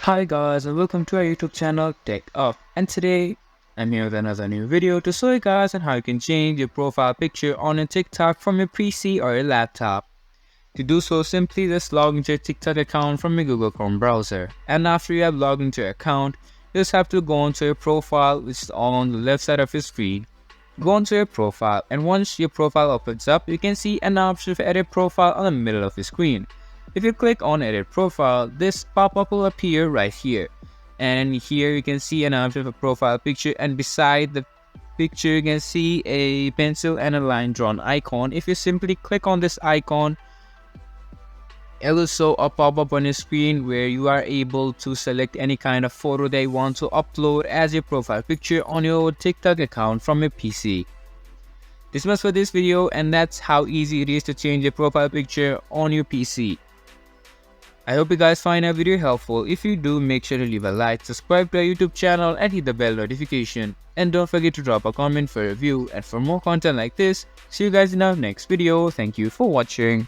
Hi guys and welcome to our YouTube channel TechUp, and today I'm here with another new video to show you guys on how you can change your profile picture on a TikTok from your PC or your laptop. To do so, simply just log into your TikTok account from your Google Chrome browser, and after you have logged into your account, you just have to go onto your profile, which is on the left side of your screen. Go onto your profile, and once your profile opens up, you can see an option for edit profile on the middle of your screen. If you click on edit profile, this pop-up will appear right here, and here you can see an option for profile picture, and beside the picture you can see a pencil and a line drawn icon. If you simply click on this icon, it will show a pop-up on your screen where you are able to select any kind of photo that you want to upload as your profile picture on your TikTok account from your PC. This was for this video, and that's how easy it is to change your profile picture on your PC. I hope you guys find our video helpful. If you do, make sure to leave a like, subscribe to our YouTube channel and hit the bell notification. And don't forget to drop a comment for a review, and for more content like this, see you guys in our next video. Thank you for watching.